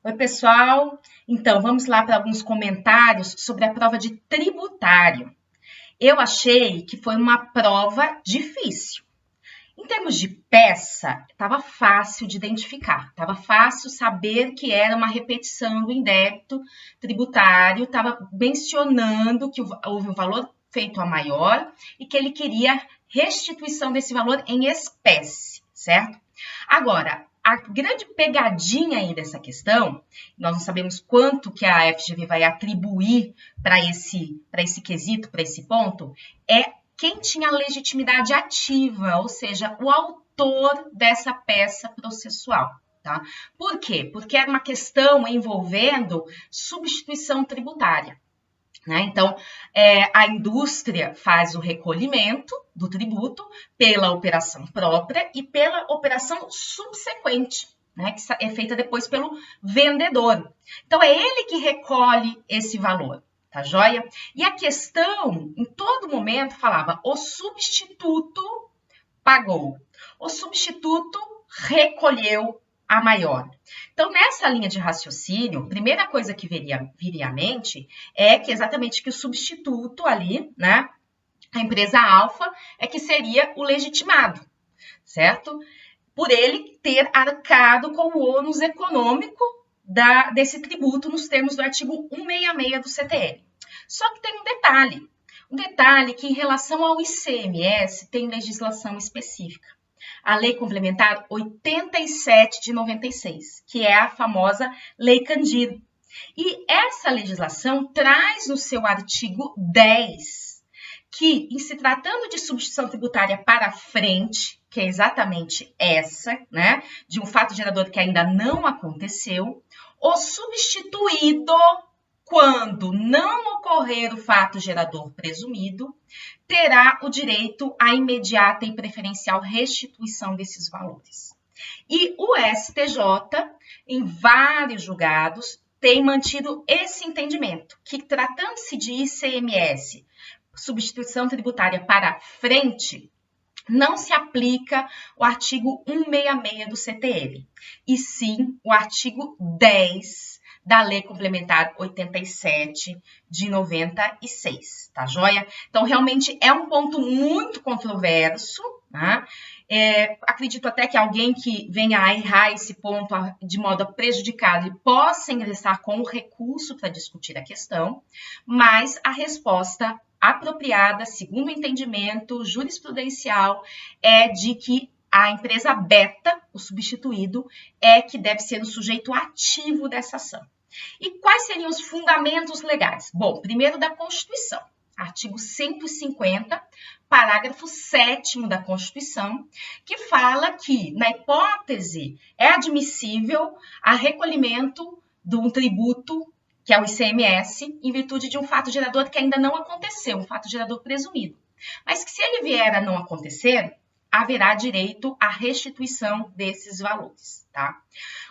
Oi, pessoal. Então, vamos lá para alguns comentários sobre a prova de tributário. Eu achei que foi uma prova difícil. Em termos de peça, estava fácil de identificar, estava fácil saber que era uma repetição do indébito tributário, estava mencionando que houve um valor feito a maior e que ele queria restituição desse valor em espécie, certo? Agora, a grande pegadinha aí dessa questão, nós não sabemos quanto que a FGV vai atribuir para esse quesito, para esse ponto, é quem tinha legitimidade ativa, ou seja, o autor dessa peça processual. Tá? Por quê? Porque era uma questão envolvendo substituição tributária. Né? Então, a indústria faz o recolhimento do tributo pela operação própria e pela operação subsequente, né? Que é feita depois pelo vendedor. Então, é ele que recolhe esse valor, tá joia? E a questão, em todo momento, falava o substituto pagou, o substituto recolheu a maior. Então, nessa linha de raciocínio, a primeira coisa que viria à mente é que exatamente que o substituto ali, né, a empresa alfa, é que seria o legitimado, certo? Por ele ter arcado com o ônus econômico desse tributo nos termos do artigo 166 do CTN. Só que tem um detalhe que em relação ao ICMS tem legislação específica. A Lei Complementar 87 de 96, que é a famosa Lei Candir. E essa legislação traz no seu artigo 10 que, em se tratando de substituição tributária para frente, que é exatamente essa, né, de um fato gerador que ainda não aconteceu, o substituído, quando não ocorrer o fato gerador presumido, terá o direito à imediata e preferencial restituição desses valores. E o STJ, em vários julgados, tem mantido esse entendimento, que tratando-se de ICMS, substituição tributária para frente, não se aplica o artigo 166 do CTN, e sim o artigo 10 da Lei Complementar 87 de 96, tá joia? Então, realmente é um ponto muito controverso, né? Acredito até que alguém que venha a errar esse ponto de modo a prejudicar, ele possa ingressar com o recurso para discutir a questão, mas a resposta apropriada, segundo o entendimento jurisprudencial, é de que a empresa beta, o substituído, é que deve ser o sujeito ativo dessa ação. E quais seriam os fundamentos legais? Bom, primeiro da Constituição, artigo 150, parágrafo 7º da Constituição, que fala que, na hipótese, é admissível a recolhimento de um tributo, que é o ICMS, em virtude de um fato gerador que ainda não aconteceu, um fato gerador presumido. Mas que se ele vier a não acontecer, haverá direito à restituição desses valores, tá?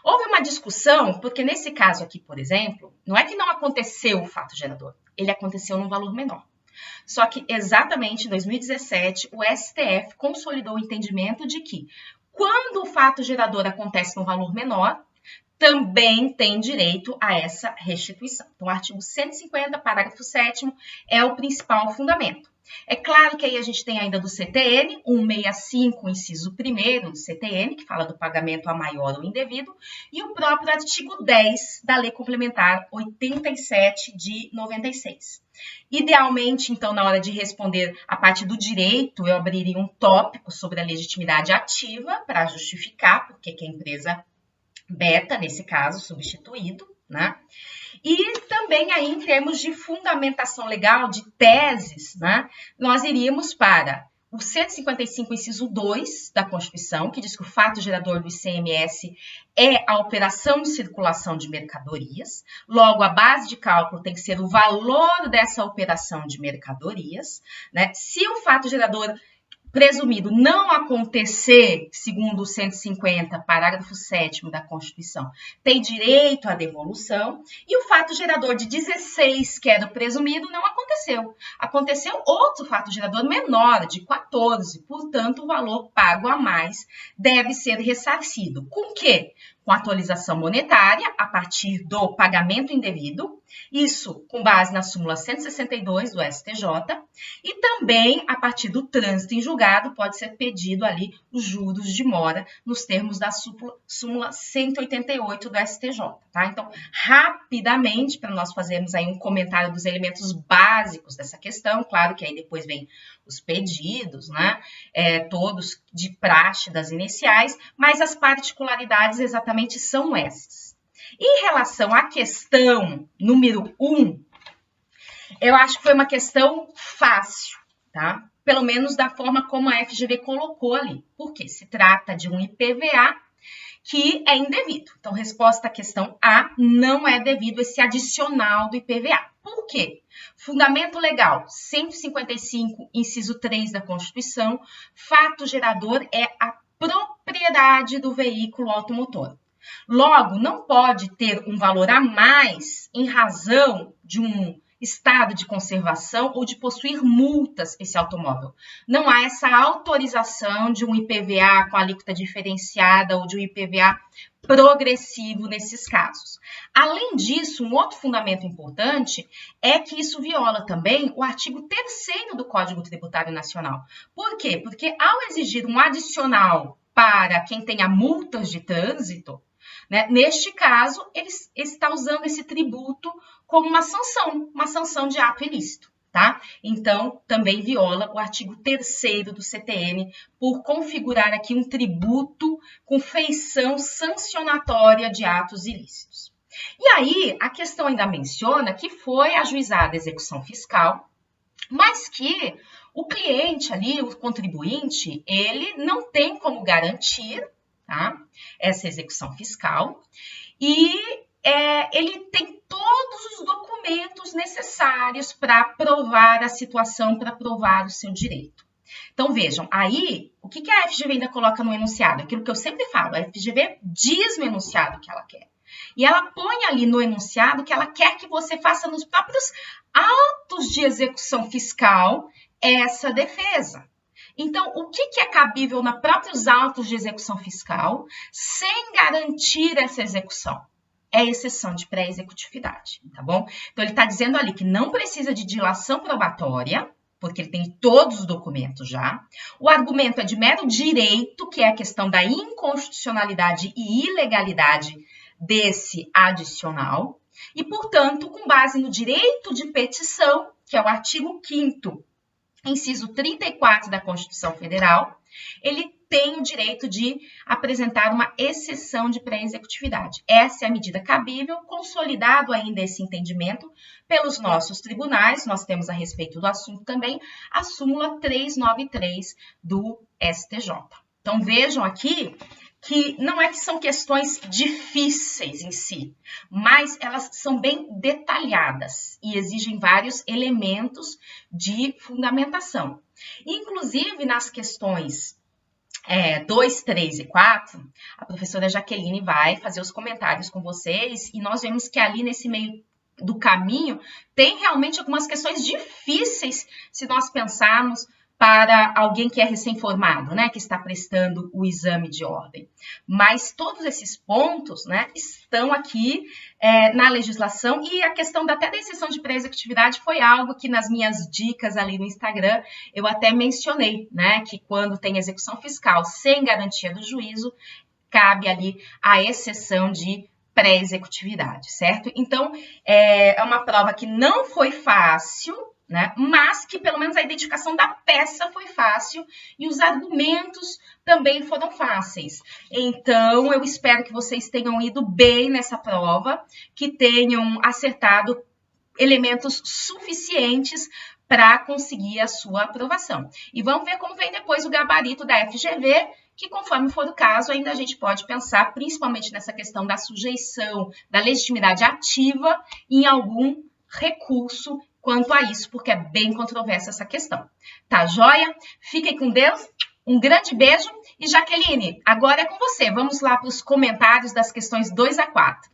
Houve uma discussão, porque nesse caso aqui, por exemplo, não é que não aconteceu o fato gerador, ele aconteceu num valor menor. Só que exatamente em 2017, o STF consolidou o entendimento de que quando o fato gerador acontece num valor menor, também tem direito a essa restituição. Então, o artigo 150, parágrafo 7º, é o principal fundamento. É claro que aí a gente tem ainda do CTN, 165, inciso 1º do CTN, que fala do pagamento a maior ou indevido, e o próprio artigo 10 da Lei Complementar 87 de 96. Idealmente, então, na hora de responder a parte do direito, eu abriria um tópico sobre a legitimidade ativa para justificar porque que a empresa beta, nesse caso, substituído, né? E também aí, em termos de fundamentação legal, de teses, né, nós iríamos para o 155, inciso 2 da Constituição, que diz que o fato gerador do ICMS é a operação de circulação de mercadorias. Logo, a base de cálculo tem que ser o valor dessa operação de mercadorias, né? Se o fato gerador presumido não acontecer, segundo o 150, parágrafo 7º da Constituição, tem direito à devolução, e o fato gerador de 16, que era o presumido, não aconteceu. Aconteceu outro fato gerador menor, de 14, portanto, o valor pago a mais deve ser ressarcido. Com o quê? com atualização monetária a partir do pagamento indevido, isso com base na súmula 162 do STJ, e também a partir do trânsito em julgado pode ser pedido ali os juros de mora nos termos da súmula 188 do STJ, tá? Então, rapidamente, para nós fazermos aí um comentário dos elementos básicos dessa questão, claro que aí depois vem os pedidos, né? Todos de praxe das iniciais, mas as particularidades exatamente são essas. Em relação à questão número 1, eu acho que foi uma questão fácil, tá? Pelo menos da forma como a FGV colocou ali, porque se trata de um IPVA que é indevido. Então, resposta à questão A, não é devido esse adicional do IPVA. Por quê? Fundamento legal 155, inciso 3 da Constituição, fato gerador é a propriedade do veículo automotor. Logo, não pode ter um valor a mais em razão de um estado de conservação ou de possuir multas esse automóvel. Não há essa autorização de um IPVA com alíquota diferenciada ou de um IPVA progressivo nesses casos. Além disso, um outro fundamento importante é que isso viola também o artigo 3º do Código Tributário Nacional. Por quê? Porque ao exigir um adicional para quem tenha multas de trânsito, né, neste caso, ele está usando esse tributo como uma sanção de ato ilícito, tá? Então, também viola o artigo 3º do CTN por configurar aqui um tributo com feição sancionatória de atos ilícitos. E aí, a questão ainda menciona que foi ajuizada a execução fiscal, mas que o cliente ali, o contribuinte, ele não tem como garantir, tá, essa execução fiscal e ele tem todos os documentos necessários para provar a situação, para provar o seu direito. Então, vejam, aí, o que a FGV ainda coloca no enunciado? Aquilo que eu sempre falo, a FGV diz no enunciado que ela quer. E ela põe ali no enunciado que ela quer que você faça nos próprios autos de execução fiscal essa defesa. Então, o que é cabível nos próprios autos de execução fiscal sem garantir essa execução? É exceção de pré-executividade, tá bom? Então, ele está dizendo ali que não precisa de dilação probatória, porque ele tem todos os documentos já. O argumento é de mero direito, que é a questão da inconstitucionalidade e ilegalidade desse adicional. E, portanto, com base no direito de petição, que é o artigo 5º, inciso 34 da Constituição Federal, ele tem o direito de apresentar uma exceção de pré-executividade. Essa é a medida cabível, consolidado ainda esse entendimento pelos nossos tribunais. Nós temos a respeito do assunto também a súmula 393 do STJ. Então, vejam aqui que não é que são questões difíceis em si, mas elas são bem detalhadas e exigem vários elementos de fundamentação. Inclusive, nas questões 2, 3 e 4, a professora Jaqueline vai fazer os comentários com vocês e nós vemos que ali nesse meio do caminho tem realmente algumas questões difíceis se nós pensarmos para alguém que é recém-formado, né, que está prestando o exame de ordem. Mas todos esses pontos, né, estão aqui na legislação e a questão até da exceção de pré-executividade foi algo que nas minhas dicas ali no Instagram eu até mencionei, né, que quando tem execução fiscal sem garantia do juízo, cabe ali a exceção de pré-executividade, certo? Então, é uma prova que não foi fácil, né? Mas que pelo menos a identificação da peça foi fácil e os argumentos também foram fáceis. Então, eu espero que vocês tenham ido bem nessa prova, que tenham acertado elementos suficientes para conseguir a sua aprovação. E vamos ver como vem depois o gabarito da FGV, que conforme for o caso, ainda a gente pode pensar principalmente nessa questão da sujeição, da legitimidade ativa em algum recurso quanto a isso, porque é bem controversa essa questão. Tá joia? Fiquem com Deus, um grande beijo. E Jaqueline, agora é com você. Vamos lá para os comentários das questões 2 a 4.